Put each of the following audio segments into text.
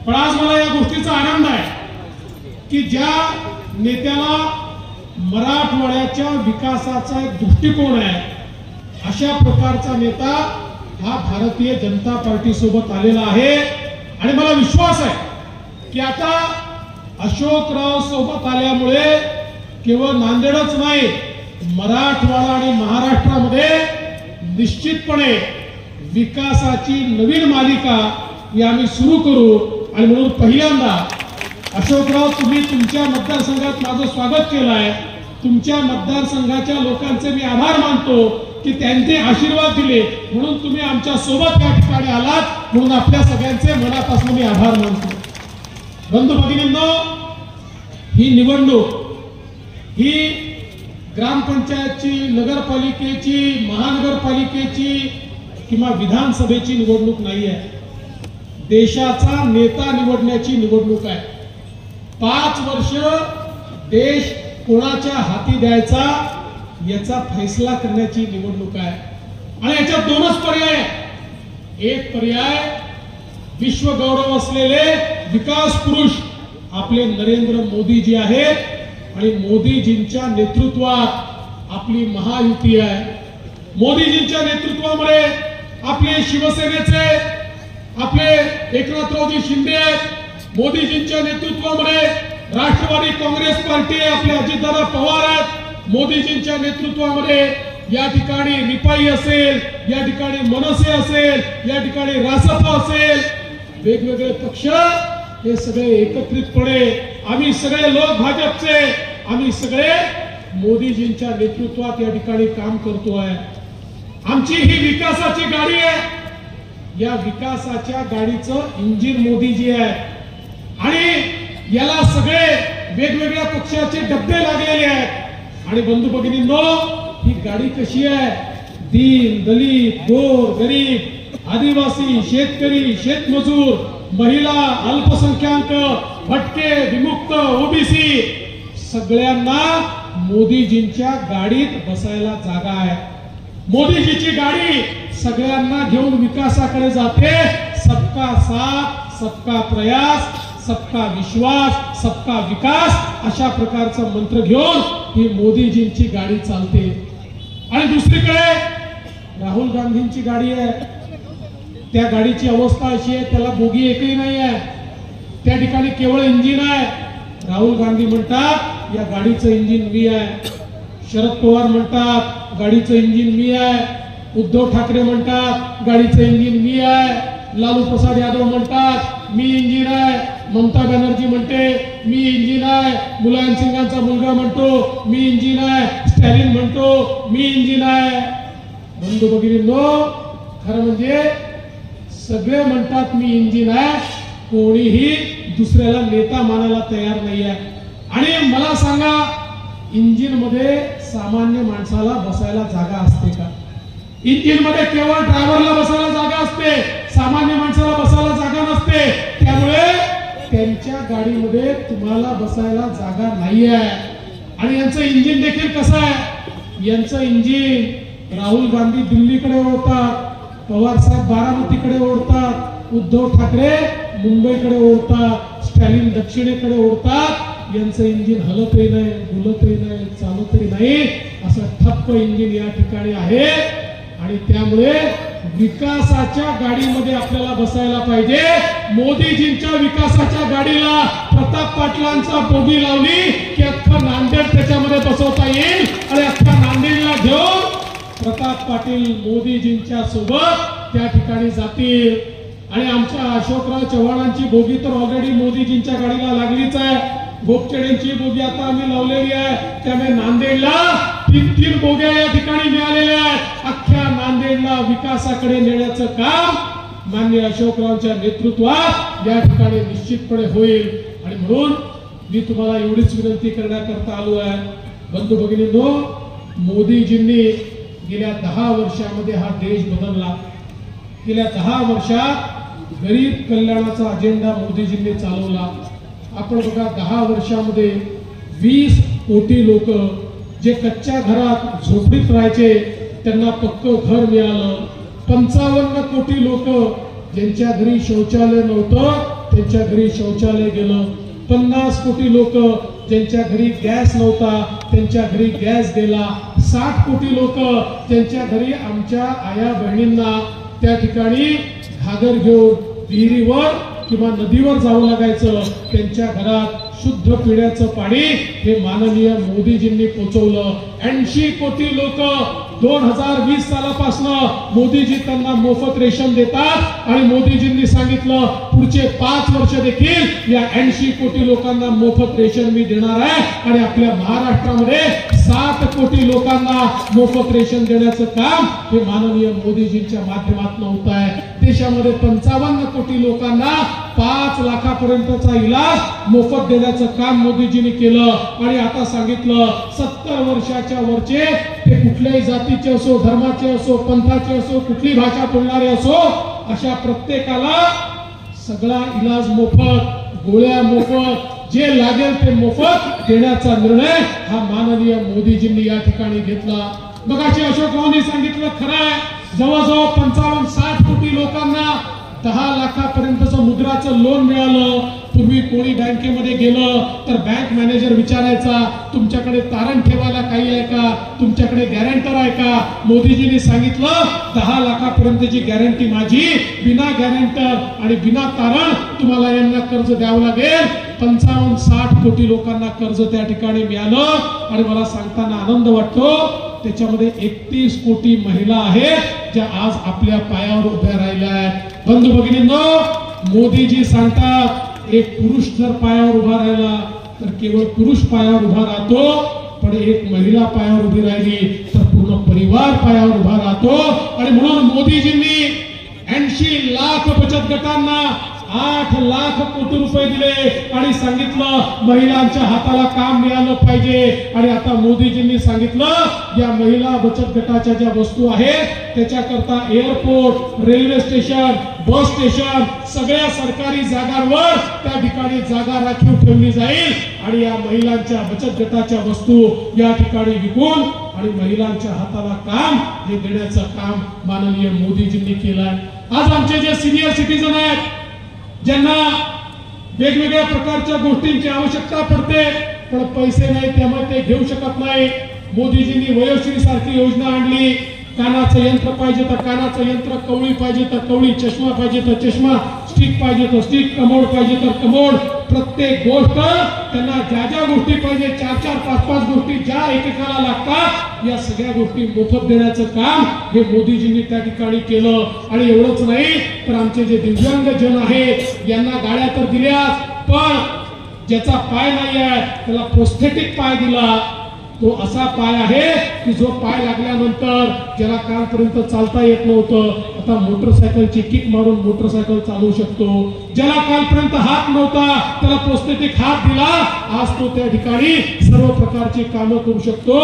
पण आज मला या गोष्टीचा आनंद आहे की ज्या नेत्याला मराठवाड्याच्या विकासाचा एक दृष्टिकोन आहे अशा प्रकारचा नेता हा भारतीय जनता पार्टी सोबत आलेला आहे। आणि मला विश्वास आहे की आता अशोकराव सोबत आल्यामुळे केवळ नांदेडच नाही मराठवाडा आणि महाराष्ट्रामध्ये निश्चितपणे विकासाची नवीन मालिका ही आम्ही सुरू करू। आणि म्हणून पहिल्यांदा अशोकराव तुम्ही तुमच्या मतदारसंघात माझं स्वागत केलं आहे। तुमच्या मतदारसंघाच्या लोकांचे मी आभार मानतो की त्यांचे आशीर्वाद दिले म्हणून तुम्ही आमच्या सोबत या ठिकाणी आलात म्हणून आपल्या सगळ्यांचे मनापासून मी आभार मानतो। बंधू भगिनींनो, ही निवडणूक ही ग्रामपंचायतची, नगरपालिकेची, महानगरपालिकेची किंवा विधानसभेची निवडणूक नाही आहे, देशाचा नेता निवडण्याची निवडणूक आहे। 5 वर्ष देश कोणाच्या हाती द्यायचा याचा फैसला करण्याची निवडणूक आहे। आणि याच्यात दोनच पर्याय आहेत। एक पर्याय विश्व गौरव असलेले विकास पुरुष आपले नरेंद्र मोदीजी आहेत आणि मोदीजींच्या नेतृत्वात आपली महायुती आहे। मोदीजींच्या नेतृत्वामध्ये आपले शिवसेनेचे आपले एकनाथरावजी शिंदे आहेत। मोदीजींच्या नेतृत्वामध्ये राष्ट्रवादी काँग्रेस पार्टी आपले अजितदादा पवार आहेत। मोदीजींच्या नेतृत्वामध्ये या ठिकाणी रिपाई असेल, या ठिकाणी मनसे असेल, या ठिकाणी रासप असेल, वेगवेगळे पक्ष हे सगळे एकत्रितपणे आम्ही सगळे लोक भाजपचे आम्ही सगळे मोदीजींच्या नेतृत्वात या ठिकाणी काम करतोय। आमची ही विकासाची गाडी आहे, या विकासाच्या गाडीचं इंजिन मोदीजी आहे आणि याला सगळे वेगवेगळ्या पक्षाचे डब्बे लागलेले आहेत। आणि बंधू भगिनींनो, ही गाडी कशी आहे? दीन दलित, गोर गरीब, आदिवासी, शेतकरी, शेतमजूर, महिला, अल्पसंख्याक, भटके, विमुक्त, ओबीसी सगळ्यांना मोदीजींच्या गाडीत बसायला जागा आहे। मोदीजीची गाडी सगळ्यांना घेऊन विकासाकडे जाते। सबका साथ, सबका प्रयास, सबका विश्वास, सबका विकास अशा प्रकारचं मंत्र घेऊन ही मोदीजींची गाडी चालते। आणि दुसरीकडे राहुल गांधींची गाडी आहे, त्या गाडीची अवस्था अशी आहे त्याला बोगी एकही नाही आहे, त्या ठिकाणी केवळ इंजिन आहे। राहुल गांधी म्हणतात या गाडीचं इंजिन मी आहे, शरद पवार म्हणतात गाडीचं इंजिन मी आहे, उद्धव ठाकरे म्हणतात गाडीचं इंजिन मी आहे, लालू प्रसाद यादव म्हणतात मी इंजिन आहे, ममता बॅनर्जी म्हणते मी इंजिन आहे, मुलायम सिंगांचा मुलगा म्हणतो मी इंजिन आहे, स्टॅलिन म्हणतो मी इंजिन आहे। बंधू भगिनींनो, खरं म्हणजे सगळे म्हणतात मी इंजिन आहे, कोणीही दुसऱ्याला नेता मानायला तयार नाही आहे। आणि मला सांगा, इंजिन मध्ये सामान्य माणसाला बसायला जागा असते का? इंजिन मध्ये केवळ ड्रायव्हरला बसायला जागा असते, सामान्य माणसाला बसायला जागा नसते। त्यामुळे त्यांच्या गाडीमध्ये तुम्हाला बसायला जागा नाही आहे। आणि यांचं इंजिन देखील कसं आहे? यांचं इंजिन राहुल गांधी दिल्लीकडे ओढतात, पवार साहेब बारामतीकडे ओढतात, उद्धव ठाकरे मुंबईकडे ओढतात, स्टॅलिन दक्षिणेकडे ओढतात। यांचं इंजिन हलतही नाही, डुलतही नाही, चालतही नाही, असं ठप्प इंजिन या ठिकाणी आहे। आणि त्यामुळे विकासाच्या गाडीमध्ये आपल्याला बसायला पाहिजे। मोदीजींच्या विकासाच्या गाडीला प्रताप पाटलांचा बोगी लावली की अख्खा नांदेड त्याच्यामध्ये बसवता येईल आणि अख्खा नांदेडला घेऊन प्रताप पाटील मोदीजींच्या सोबत त्या ठिकाणी जातील। आणि आमच्या अशोकराव चव्हाणांची बोगी तर ऑलरेडी मोदीजींच्या गाडीला लागलीच आहे, गोपचडेंची बोगी आता आम्ही लावलेली आहे, त्यामुळे नांदेडला 3 बोग्या या ठिकाणी मिळालेल्या आहेत। अख्ख्या नांदेडला विकासाकडे नेण्याचं काम माननीय अशोकरावांच्या नेतृत्वात या ठिकाणी निश्चितपणे होईल। आणि म्हणून मी तुम्हाला एवढीच विनंती करण्याकरता आलो आहे। बंधू भगिनींनो, मोदीजींनी गेल्या 10 वर्षामध्ये हा देश बदलला। गेल्या 10 वर्षात गरीब कल्याणाचा अजेंडा मोदीजींनी चालवला। आपण बघा, 10 वर्षामध्ये 20 कोटी लोक जे कच्च्या घरात झोपडीत राहायचे त्यांना पक्कं घर मिळालं। 55 कोटी लोक ज्यांच्या घरी शौचालय नव्हतं त्यांच्या घरी शौचालय गेलं. 50 कोटी लोक ज्यांच्या घरी गॅस नव्हता त्यांच्या घरी गॅस गेला. 60 कोटी लोक ज्यांच्या घरी आमच्या आया बहिणींना त्या ठिकाणी घागर घेऊन विहिरीवर किंवा नदीवर जावं लागायचं, त्यांच्या घरात शुद्ध पिण्याचं पाणी हे माननीय मोदीजींनी पोहोचवलं. 80 कोटी लोक 2020 सालापासून मोदीजी त्यांना मोफत रेशन देतात आणि मोदीजींनी सांगितलं पुढचे 5 वर्ष देखील या 80 कोटी लोकांना मोफत रेशन मी देणार आहे. आणि आपल्या महाराष्ट्रामध्ये 7 कोटी लोकांना मोफत रेशन देण्याचं काम हे माननीय मोदीजींच्या माध्यमातून होत आहे. देशामध्ये 55 कोटी लोकांना 5 लाखापर्यंतचा इलाज मोफत देण्याचं काम मोदीजींनी केलं. आणि आता सांगितलं 70 वर्षाच्या वरचे ते कुठल्याही जातीचे असो, धर्माचे असो, पंथाचे असो, कुठली भाषा बोलणारे असो, अशा प्रत्येकाला सगळा इलाज मोफत, गोळ्या मोफत, जे लागेल ते मोफत देण्याचा निर्णय हा माननीय मोदीजींनी या ठिकाणी घेतला. मगाशी अशोक रावांनी सांगितलं खरं आहे, जवळजवळ 55-60 कोटी लोकांना 10 लाखापर्यंतचं मुद्राचं लोन मिळालं. पूर्वी कोणी बँकेमध्ये गेलं तर बँक मॅनेजर विचारायचा तुमच्याकडे तारण ठेवायला काही आहे का, तुमच्याकडे गॅरंटर आहे का. मोदीजींनी सांगितलं 10 लाखापर्यंतची गॅरंटी माझी, बिना गॅरंटर आणि बिना तारण तुम्हाला यांना कर्ज द्यावं लागेल. 55-60 कोटी लोकांना कर्ज त्या ठिकाणी मिळालं. आणि मला सांगताना आनंद वाटतो त्याच्यामध्ये 31 कोटी महिला आहेत ज्या आज आपल्या पायावर उभ्या राहिल्या आहेत. बंधू भगिनींनो, मोदीजी सांगतात एक पुरुष जर पायावर उभा राहिला तर केवळ पुरुष पायावर उभा राहतो, पण एक महिला पायावर उभी राहिली तर पूर्ण परिवार पायावर उभा राहतो. आणि म्हणून मोदीजींनी 80 लाख बचत गटांना 8 लाख कोटी रुपये दिले आणि सांगितलं महिलांच्या हाताला काम मिळालं पाहिजे. आणि आता मोदीजींनी सांगितलं या महिला बचत गटाच्या ज्या वस्तू आहेत त्याच्याकरता airport, railway station, bus station सगळ्या सरकारी जागांवर त्या ठिकाणी जागा राखीव ठेवली जाईल. आणि या महिलांच्या बचत गटाच्या वस्तू या ठिकाणी विकून आणि महिलांच्या हाताला काम हे देण्याचं काम माननीय मोदीजींनी केलंय. आज आमचे जे सिनियर सिटीजन आहेत ज्यांना वेगवेगळ्या प्रकारच्या गोष्टींची आवश्यकता पडते पण पैसे नाही त्यामुळे ते घेऊ शकत नाही. मोदीजींनी वयोश्री सारखी योजना आणली. कानाचं यंत्र पाहिजे तर कानाचं यंत्र, कवळी पाहिजे तर कवळी, चष्मा पाहिजे तर चष्मा, स्टिक पाहिजे तर स्टिक, कमोड पाहिजे तर कमोड. प्रत्येक गोष्ट त्यांना ज्या ज्या गोष्टी पाहिजे 4-4, 5-5 गोष्टी ज्या एकेकाला लागतात या सगळ्या गोष्टी मोफत देण्याचं काम हे मोदीजींनी त्या ठिकाणी केलं. आणि एवढंच नाही तर आमचे जे दिव्यांग जन आहेत यांना गाड्या तर दिल्याच, पण ज्याचा पाय नाही आहे त्याला प्रोस्थेटिक पाय दिला. तो असा पाय आहे की जो पाय लागल्यानंतर ज्याला कालपर्यंत चालता येत नव्हतं आता मोटरसायकलची किक मारून मोटरसायकल चालवू शकतो. ज्याला कालपर्यंत हात नव्हता त्याला प्रोस्थेटिक हात दिला. आज तो त्या ठिकाणी सर्व प्रकारची कामं करू शकतो.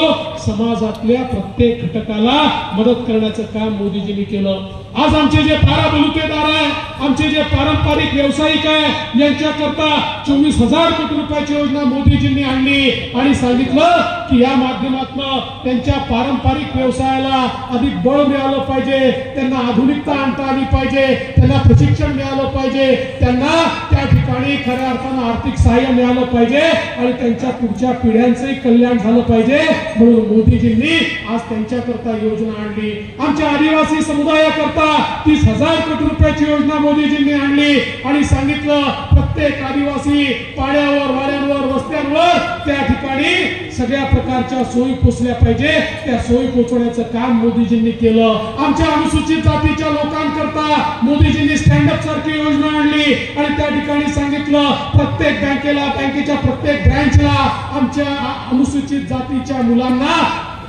समाजातल्या प्रत्येक घटकाला मदत करण्याचं काम मोदीजींनी केलं. आज आमचे जे पाराबलुतेदार आहे, आमचे जे पारंपरिक व्यावसायिक आहे यांच्याकरता 24,000 कोटी रुपयाची योजना मोदीजींनी आणली आणि सांगितलं की या माध्यमातून त्यांच्या पारंपरिक व्यवसायाला अधिक बळ मिळालं पाहिजे, त्यांना आधुनिकता आणता आली पाहिजे, त्यांना प्रशिक्षण मिळालं पाहिजे, त्यांना त्या ठिकाणी खऱ्या अर्थानं आर्थिक सहाय्य मिळालं पाहिजे आणि त्यांच्या पुढच्या पिढ्यांचंही कल्याण झालं पाहिजे. म्हणून मोदीजींनी आज त्यांच्याकरता योजना आणली. आमच्या आदिवासी समुदायाकरता 30,000 कोटी रुपयाची योजना मोदीजींनी आणली आणि सांगितलं प्रत्येक आदिवासी पाड्यावर, वाड्यांवर, वस्त्यांवर त्या ठिकाणी सगळ्या प्रकारच्या सोयी पोचल्या पाहिजे. त्या सोयी पोचवण्याचं काम मोदीजींनी केलं. आमच्या अनुसूचित जातीच्या लोकांकरता मोदीजींनी स्टँड अप सारखी योजना आणली आणि त्या ठिकाणी सांगितलं प्रत्येक बँकेला, बँकेच्या प्रत्येक ब्रँचला आमच्या अनुसूचित जातीच्या मुलांना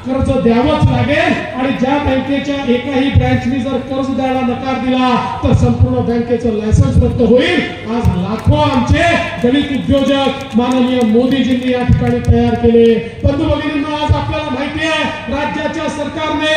कर्ज द्यावंच लागेल. आणि ज्या बँकेच्या एकाही ब्रँचनी जर कर्ज द्यायला नकार दिला तर संपूर्ण बँकेचं लायसन्स रद्द होईल. आज लाखो आमचे दलित उद्योजक माननीय मोदीजींनी या ठिकाणी तयार केले. बंधू भगिनींनो, आज आपल्याला माहिती आहे राज्याच्या सरकारने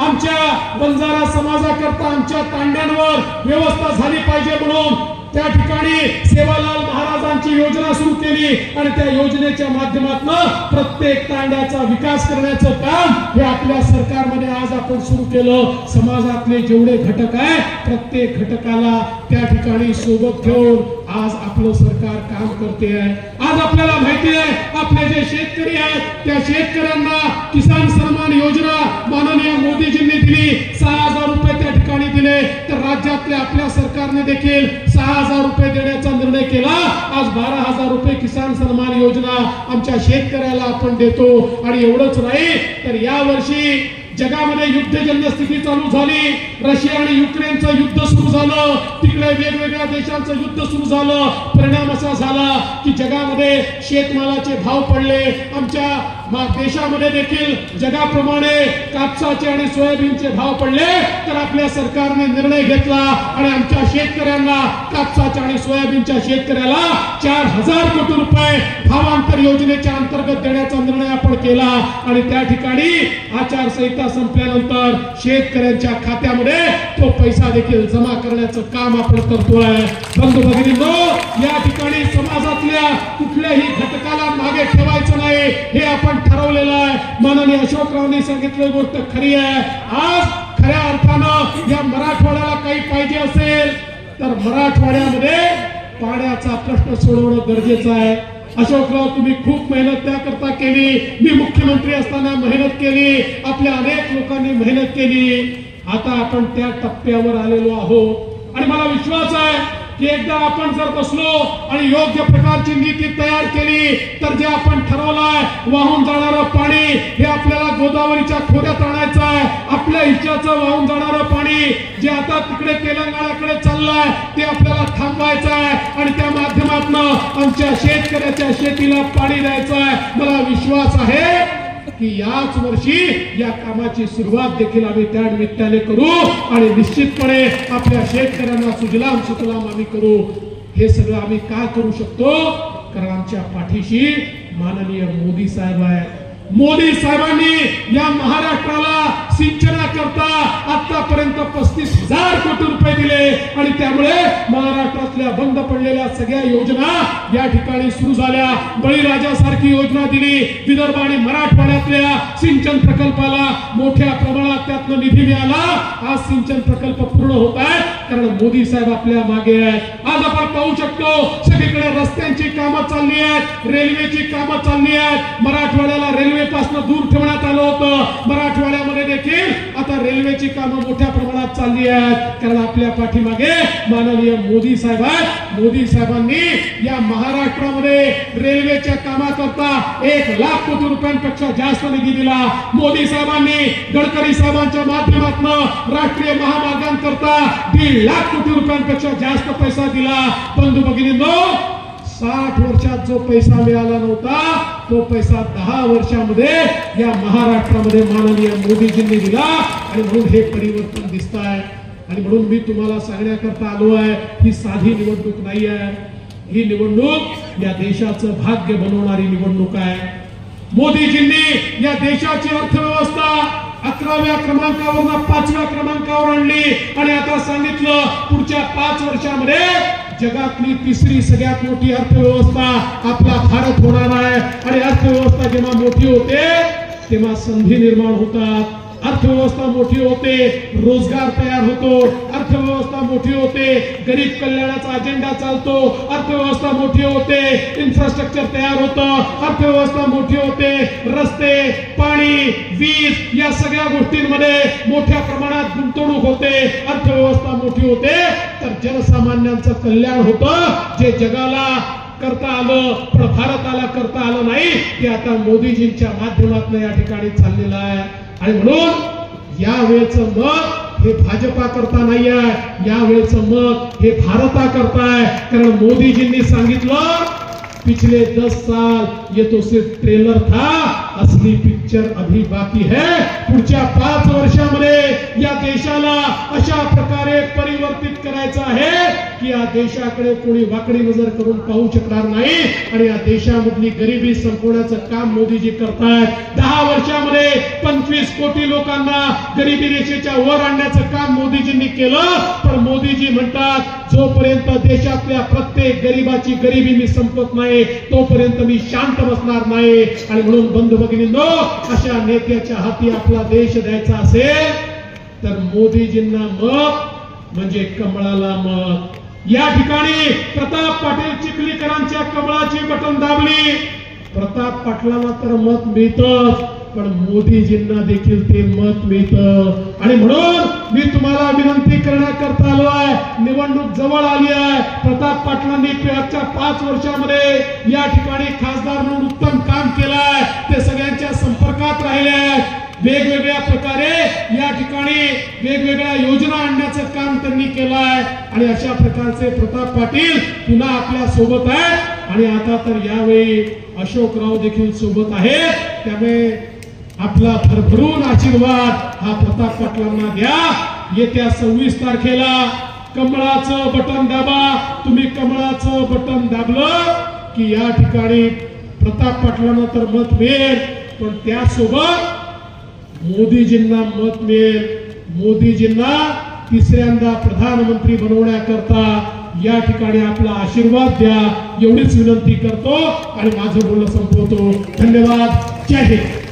आमच्या बंजारा समाजाकरता आमच्या तांड्यांवर व्यवस्था झाली पाहिजे म्हणून त्या ठिकाणी सेवालाल महाराजांच्या नावाची योजना सुरू केली आणि त्या योजनेच्या माध्यमातून प्रत्येक तांड्याचा विकास करण्याचं काम हे आपल्या सरकारमध्ये आज आपण सुरू केलं. समाजातले जेवढे घटक आहे प्रत्येक घटकाला त्या ठिकाणी सोबत घेऊन आज आपलं सरकार काम करते आहे. आज आपल्याला माहिती आहे आपले जे शेतकरी आहेत त्या शेतकऱ्यांना किसान सन्मान योजना माननीय मोदीजींनी दिली, 6,000 रुपये त्या ठिकाणी दिले. तर राज्यातल्या आपल्या सरकारने देखील 6,000 रुपये देण्याचा निर्णय केला. आज 12,000 रुपये किसान सन्मान योजना आमच्या शेतकऱ्याला आपण देतो. आणि एवढंच नाही तर या वर्षी जगामध्ये युद्धजन्य स्थिती चालू झाली. रशिया आणि युक्रेनचं युद्ध सुरू झालं, तिकडे वेगवेगळ्या देशांचं युद्ध सुरू झालं. परिणाम असा झाला की जगामध्ये शेतमालाचे भाव पडले. आमच्या देशामध्ये देखील जगाप्रमाणे कापसाचे आणि सोयाबीनचे भाव पडले. तर आपल्या सरकारने निर्णय घेतला आणि आमच्या शेतकऱ्यांना कापसाच्या आणि सोयाबीनच्या शेतकऱ्याला 4,000 कोटी रुपये भावांतर योजनेच्या अंतर्गत देण्याचा निर्णय आपण केला. आणि त्या ठिकाणी आचारसंहिता संपल्यानंतर शेतकऱ्यांच्या खात्यामध्ये तो पैसा देखील जमा करण्याचं काम आपण करतोय. बंधू भगिनींनो, या ठिकाणी समाजातल्या कुठल्याही घटकाला मागे ठेवायचं नाही हे आपण ठरवलेलं आहे. माननीय अशोकरावांनी सांगितलेली गोष्ट खरी आहे. आज खऱ्या अर्थानं या मराठवाड्याला काही पाहिजे असेल तर मराठवाड्यामध्ये पाण्याचा प्रश्न सोडवणं गरजेचं आहे. अशोकराव, तुम्ही खूप मेहनत त्याकरता केली, मी मुख्यमंत्री असताना मेहनत केली, आपल्या अनेक लोकांनी मेहनत केली. आता आपण त्या टप्प्यावर आलेलो आहोत आणि मला विश्वास आहे की एकदा आपण जर बसलो आणि योग्य प्रकारची नीती तयार केली तर जे आपण ठरवलंय वाहून जाणारं पाणी हे आपल्याला गोदावरीच्या खोऱ्यात आणायचं आहे. आपल्या हिच्याचं वाहून जाणारं पाणी जे आता तिकडे तेलंगणाकडे चाललंय ते आपल्याला थांबवायचं आहे आणि त्या माध्यमातून आमच्या शेतकऱ्याच्या शेतीला पाणी द्यायचं आहे. मला विश्वास आहे की याच वर्षी या कामाची सुरुवात देखील आम्ही त्या निमित्ताने करू आणि निश्चितपणे आपल्या शेतकऱ्यांना सुजलाम सुफलाम आम्ही करू. हे सगळं आम्ही काय करू शकतो? कारण आमच्या पाठीशी माननीय मोदी साहेब आहेत. मोदी साहेबांनी या महाराष्ट्राला सिंचनाकरता आतापर्यंत 35,000 कोटी रुपये दिले आणि त्यामुळे महाराष्ट्रातल्या बंद पडलेल्या सगळ्या योजना या ठिकाणी सुरू झाल्या. बळीराजासारखी योजना दिली. विदर्भ आणि मराठवाड्यातल्या सिंचन प्रकल्पाला मोठ्या प्रमाणात त्यातनं निधी मिळाला. आज सिंचन प्रकल्प पूर्ण होत आहे कारण मोदी साहेब आपल्या मागे आहेत. आज आपण पाहू शकतो सगळीकडे रस्त्यांची कामं चालली आहेत, रेल्वेची कामं चालली आहेत. मराठवाड्याला रेल्वे पासून दूर ठेवण्यात आलं होतं. मराठवाड्यामध्ये देखील आता रेल्वेची कामं मोठ्या प्रमाणात चालली आहेत कारण आपल्या पाठीमागे माननीय मोदी साहेब आहेत. मोदी साहेबांनी या महाराष्ट्रामध्ये रेल्वेच्या कामाकरता 1,00,000 कोटी रुपयांपेक्षा जास्त निधी दिला. मोदी साहेबांनी गडकरी साहेबांच्या माध्यमातून राष्ट्रीय महामार्गांकरता 1,50,000 कोटी रुपयांपेक्षा जास्त पैसा दिला. बंधू भगिनींनो, 60 वर्षात जो पैसा मिळाला नव्हता तो पैसा 10 वर्षामध्ये या महाराष्ट्रामध्ये माननीय मोदीजींनी दिला आणि म्हणून हे परिवर्तन दिसत आहे. आणि म्हणून मी तुम्हाला सांगण्याकरता आलो आहे ही साधी निवडणूक नाही आहे. ही निवडणूक या देशाचं भाग्य बनवणारी निवडणूक आहे. मोदीजींनी या देशाची अर्थव्यवस्था 11व्या क्रमांकावरून 5व्या क्रमांकावर आणली आणि आता सांगितलं पुढच्या 5 वर्षामध्ये जगातली 3री सगळ्यात मोठी अर्थव्यवस्था आपला भारत होणार आहे. आणि अर्थव्यवस्था जेव्हा मोठी होते तेव्हा संधी निर्माण होतात. अर्थव्यवस्था मोठी होते, रोजगार तयार होतो. अर्थव्यवस्था मोठी होते, गरीब कल्याणाचा अजेंडा चालतो. अर्थव्यवस्था मोठी होते, इन्फ्रास्ट्रक्चर तयार होतं. अर्थव्यवस्था मोठी होते, रस्ते, पाणी, वीज या सगळ्या गोष्टींमध्ये मोठ्या प्रमाणात गुंतवणूक होते. अर्थव्यवस्था मोठी होते तर जनसामान्यांचं कल्याण होतं. जे जगाला करता आलं पण भारताला करता आलं नाही ते आता मोदीजींच्या माध्यमातून या ठिकाणी चाललेलं आहे. आणि म्हणून यावेळेचं मत हे भाजपा करता नाही आहे, यावेळेचं मत हे भारता करता आहे. कारण मोदीजींनी सांगितलं पिछले 10 साल ये तो सिर्फ ट्रेलर था, असली पिक्चर अभी बाकी है। पुढच्या 5 वर्षामध्ये या देशाला अशा प्रकारे परिवर्तित करायचं आहे की या देशाकडे कोणी वाकडी नजर करून पाहू शकणार नाही आणि या देशामधली गरिबी संपवण्याचं काम मोदीजी करतायत। 10 वर्षामध्ये 25 कोटी लोकांना गरिबी रेषेच्या वर आणण्याचं काम मोदीजींनी केलं। पण मोदीजी म्हणतात जोपर्यंत देशातल्या प्रत्येक गरीबाची गरिबी मी संपत नाही तोपर्यंत मी शांत बसणार नाही। आणि म्हणून बंधू भगिनींनो, अशा नेत्याच्या हाती आपला देश द्यायचा असेल तर मोदीजींना मत म्हणजे कमळाला मत। या ठिकाणी प्रताप पाटील चिखलीकरांच्या कमळाची बटन दाबली, प्रताप पाटलांना तर मत मिळतच पण मोदीजींना देखील ते मत मिळतं। आणि म्हणून मी तुम्हाला विनंती करण्याकरता आलो आहे, निवडणूक जवळ आली आहे। प्रताप पाटलांनी मागच्या 5 वर्षामध्ये या ठिकाणी खासदार म्हणून उत्तम काम केलंय, ते सगळ्यांच्या संपर्कात राहिले आहेत। वेगवेगळ्या प्रकारे या ठिकाणी वेगवेगळ्या योजना आणण्याचं काम त्यांनी केलं आहे आणि अशा प्रकारचे प्रताप पाटील पुन्हा आपल्या सोबत आहेत। आणि आता तर यावेळी अशोकराव देखील सोबत आहेत, त्यामुळे आपला भरभरून आशीर्वाद हा प्रताप पाटलांना द्या। येत्या 26 तारखेला कमळाचं बटन दाबा। तुम्ही कमळाचं बटन दाबलं की या ठिकाणी प्रताप पाटलांना तर मत मिळेल पण त्यासोबत मोदीजींना मत मिळेल। मोदीजींना तिसऱ्यांदा प्रधानमंत्री बनवण्याकरता या ठिकाणी आपला आशीर्वाद द्या एवढीच विनंती करतो आणि माझं बोलणं संपवतो। धन्यवाद। जय हिंद।